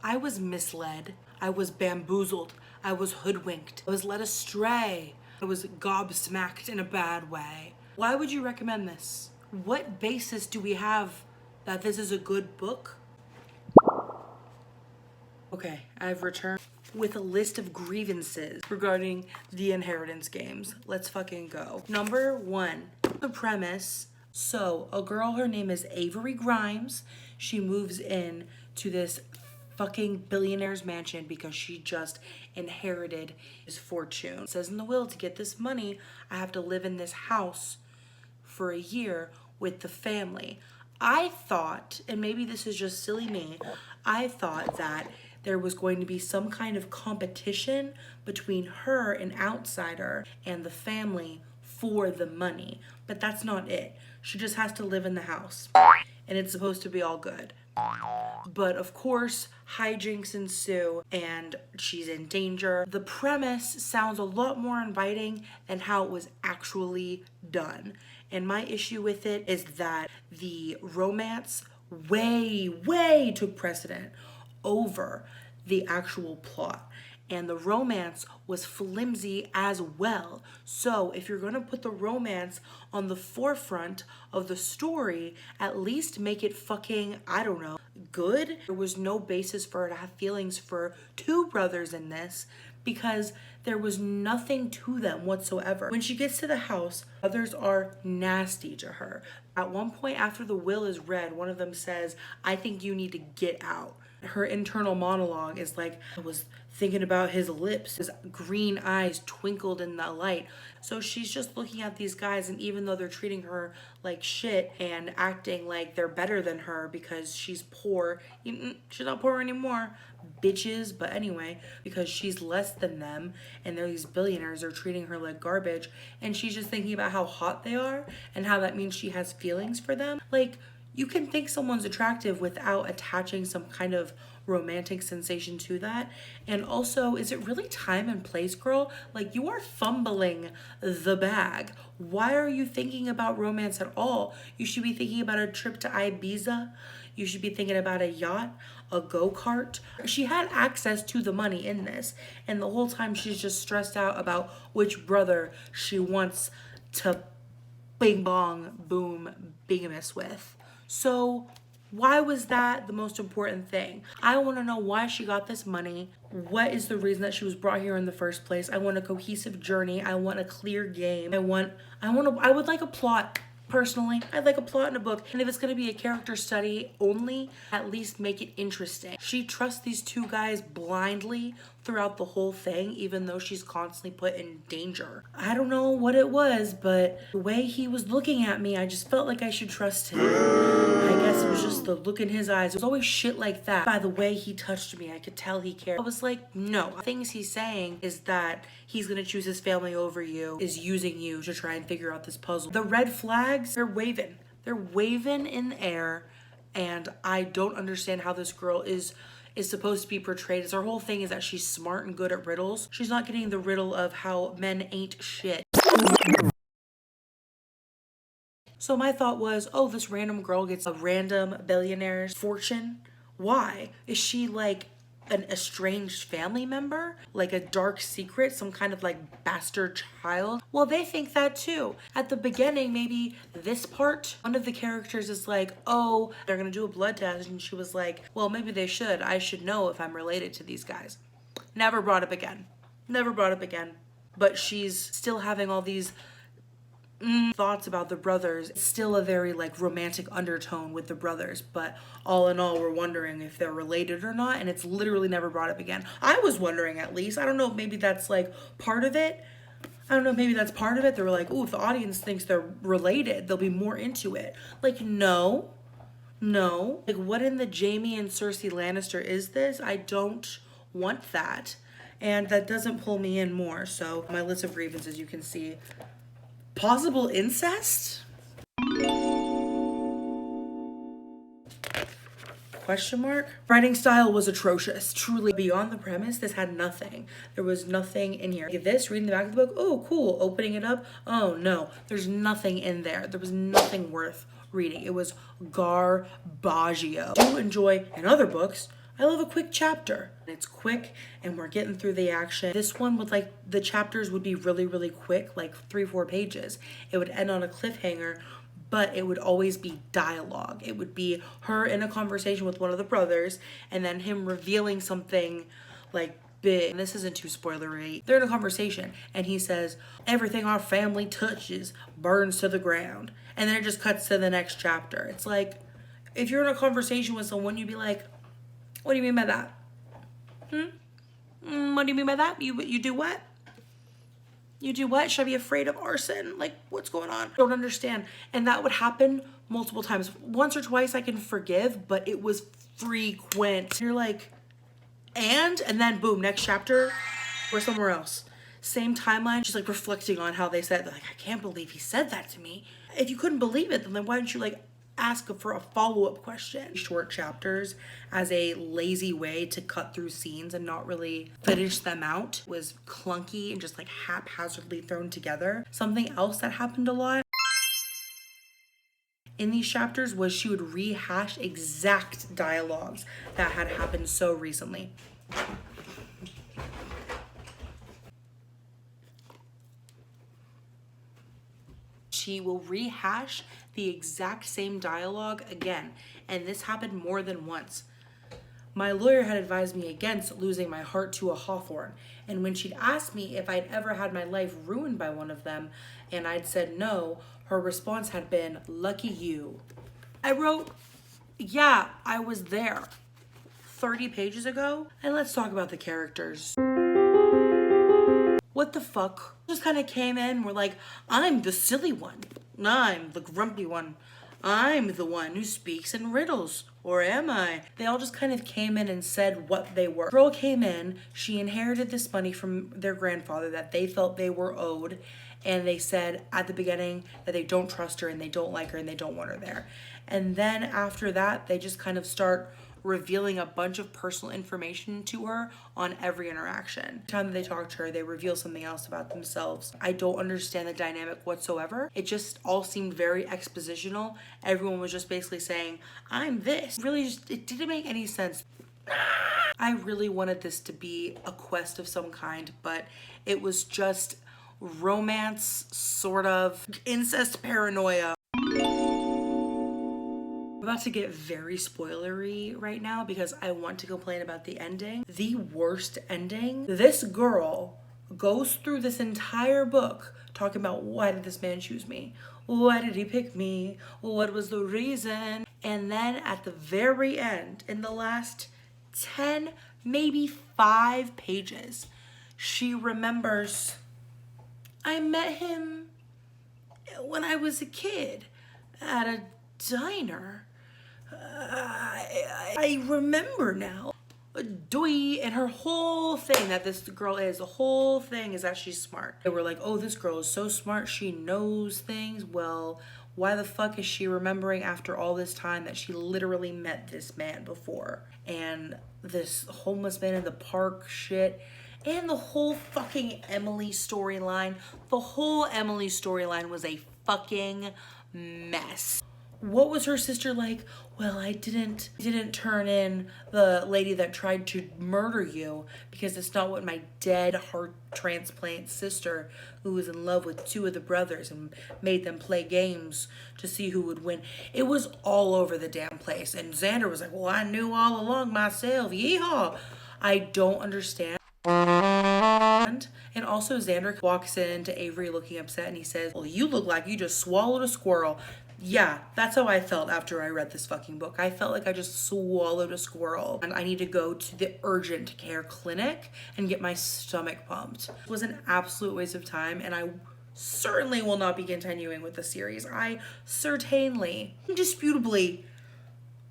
I was misled. I was bamboozled. I was hoodwinked. I was led astray. I was gobsmacked in a bad way. Why would you recommend this? What basis do we have that this is a good book? Okay, I've returned with a list of grievances regarding the inheritance games. Let's fucking go. Number 1, the premise. So, a girl, her name is Avery Grimes. She moves in to this fucking billionaire's mansion because she just inherited his fortune. It says in the will, to get this money, I have to live in this house for a year with the family. I thought, and maybe this is just silly me, I thought that there was going to be some kind of competition between her, an outsider, and the family for the money. But that's not it. She just has to live in the house. And it's supposed to be all good. But of course, hijinks ensue and she's in danger. The premise sounds a lot more inviting than how it was actually done. And my issue with it is that the romance way took precedent over the actual plot. And the romance was flimsy as well. So if you're gonna put the romance on the forefront of the story, at least make it fucking, I don't know, good. There was no basis for her to have feelings for two brothers in this because there was nothing to them whatsoever. When she gets to the house, others are nasty to her. At one point after the will is read, one of them says, I think you need to get out. Her internal monologue is like, I was thinking about his lips, his green eyes twinkled in the light. So she's just looking at these guys, and even though they're treating her like shit and acting like they're better than her because she's poor, she's not poor anymore, bitches, but anyway, because she's less than them and they're these billionaires, are treating her like garbage, and she's just thinking about how hot they are and how that means she has feelings for them. Like, you can think someone's attractive without attaching some kind of romantic sensation to that. And also, is it really time and place, girl? Like, you are fumbling the bag. Why are you thinking about romance at all? You should be thinking about a trip to Ibiza. You should be thinking about a yacht, a go-kart. She had access to the money in this, and the whole time she's just stressed out about which brother she wants to bing bong boom bigamous with. So why was that the most important thing? I want to know why she got this money. What is the reason that she was brought here in the first place? I want a cohesive journey. I want a clear game. I would like a plot. Personally, I'd like a plot in a book. And if it's going to be a character study only, at least make it interesting. She trusts these two guys blindly throughout the whole thing, even though she's constantly put in danger. I don't know what it was, but the way he was looking at me, I just felt like I should trust him. I guess it was just the look in his eyes. It was always shit like that. By the way he touched me, I could tell he cared. I was like, no. Things he's saying is that he's gonna choose his family over you, is using you to try and figure out this puzzle. The red flags, they're waving. They're waving in the air, and I don't understand how this girl is supposed to be portrayed. Her whole thing is that she's smart and good at riddles. She's not getting the riddle of how men ain't shit. So my thought was, oh, this random girl gets a random billionaire's fortune. Why? Is she like an estranged family member? Like a dark secret? Some kind of like bastard child? Well, they think that too. At the beginning, maybe this part, one of the characters is like, oh, they're gonna do a blood test. And she was like, well, maybe they should. I should know if I'm related to these guys. Never brought up again. Never brought up again. But she's still having all these thoughts about the brothers. It's still a very like romantic undertone with the brothers, but all in all, we're wondering if they're related or not, and it's literally never brought up again. I was wondering, at least. I don't know if maybe that's like part of it. I don't know if maybe that's part of it. They were like, oh, if the audience thinks they're related, they'll be more into it. Like, no. Like, what in the Jaime and Cersei Lannister is this? I don't want that. And that doesn't pull me in more. So my list of grievances, you can see possible incest? Question mark? Writing style was atrocious. Truly beyond the premise, this had nothing. There was nothing in here. Like this, reading the back of the book, oh, cool. Opening it up, oh no. There's nothing in there. There was nothing worth reading. It was garbaggio. I do enjoy in other books, I love a quick chapter. It's quick and we're getting through the action. This one would like, the chapters would be really, really quick, like 3-4 pages. It would end on a cliffhanger, but it would always be dialogue. It would be her in a conversation with one of the brothers and then him revealing something like big. And this isn't too spoilery. They're in a conversation and he says, everything our family touches burns to the ground. And then it just cuts to the next chapter. It's like, if you're in a conversation with someone, you'd be like, what do you mean by that? What do you mean by that? You do what? You do what? Should I be afraid of arson? Like, what's going on? I don't understand. And that would happen multiple times. Once or twice I can forgive, but it was frequent. You're like, and then boom, next chapter, we're somewhere else. Same timeline, just like reflecting on how they said, like, I can't believe he said that to me. If you couldn't believe it, then why didn't you like ask for a follow-up question? Short chapters as a lazy way to cut through scenes and not really finish them out was clunky and just like haphazardly thrown together. Something else that happened a lot in these chapters was she would rehash exact dialogues that had happened so recently. She will rehash the exact same dialogue again, and this happened more than once. My lawyer had advised me against losing my heart to a hawthorn, and when she'd asked me if I'd ever had my life ruined by one of them, and I'd said no, her response had been, lucky you. I wrote, yeah, I was there 30 pages ago, and let's talk about the characters. What the fuck? Just kind of came in, we're like, I'm the silly one. I'm the grumpy one. I'm the one who speaks in riddles. Or am I? They all just kind of came in and said what they were. Girl came in, she inherited this money from their grandfather that they felt they were owed. And they said at the beginning that they don't trust her and they don't like her and they don't want her there. And then after that, they just kind of start revealing a bunch of personal information to her on every interaction. Every time that they talk to her, they reveal something else about themselves. I don't understand the dynamic whatsoever. It just all seemed very expositional. Everyone was just basically saying, I'm this. Really just, it didn't make any sense. I really wanted this to be a quest of some kind, but it was just romance, sort of incest paranoia. I'm about to get very spoilery right now because I want to complain about the ending. The worst ending. This girl goes through this entire book talking about, why did this man choose me? Why did he pick me? What was the reason? And then at the very end, in the last 10, maybe 5 pages, she remembers, I met him when I was a kid at a diner. I remember now. Doi, and her whole thing that this girl is, the whole thing is that she's smart. They were like, oh, this girl is so smart, she knows things. Well, why the fuck is she remembering after all this time that she literally met this man before? And this homeless man in the park shit. And the whole fucking Emily storyline. The whole Emily storyline was a fucking mess. What was her sister like? Well, I didn't turn in the lady that tried to murder you because it's not what my dead heart transplant sister, who was in love with 2 of the brothers and made them play games to see who would win. It was all over the damn place. And Xander was like, well, I knew all along myself. Yeehaw. I don't understand. And also Xander walks into Avery looking upset and he says, well, you look like you just swallowed a squirrel. Yeah, that's how I felt after I read this fucking book. I felt like I just swallowed a squirrel and I need to go to the urgent care clinic and get my stomach pumped. It was an absolute waste of time and I certainly will not be continuing with the series. I certainly, indisputably,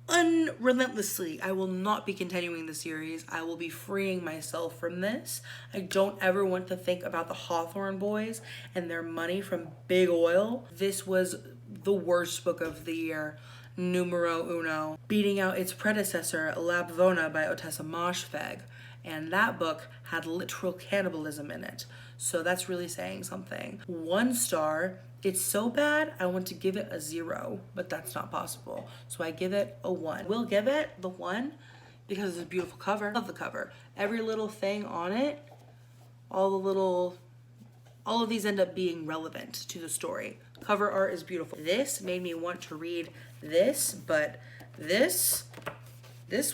unrelentlessly, I will not be continuing the series. I will be freeing myself from this. I don't ever want to think about the Hawthorne boys and their money from big oil. This was the worst book of the year, numero uno, beating out its predecessor, Lapvona by Otessa Moshfegh. And that book had literal cannibalism in it. So that's really saying something. 1 star. It's so bad, I want to give it a 0, but that's not possible. So I give it a 1. We'll give it the 1 because it's a beautiful cover. Love the cover. Every little thing on it, all of these end up being relevant to the story. Cover art is beautiful. This made me want to read this, but this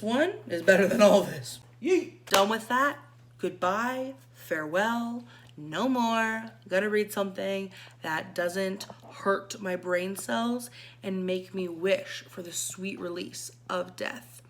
one is better than all this. Yeet. Done with that. Goodbye, farewell, no more. Gonna read something that doesn't hurt my brain cells and make me wish for the sweet release of death.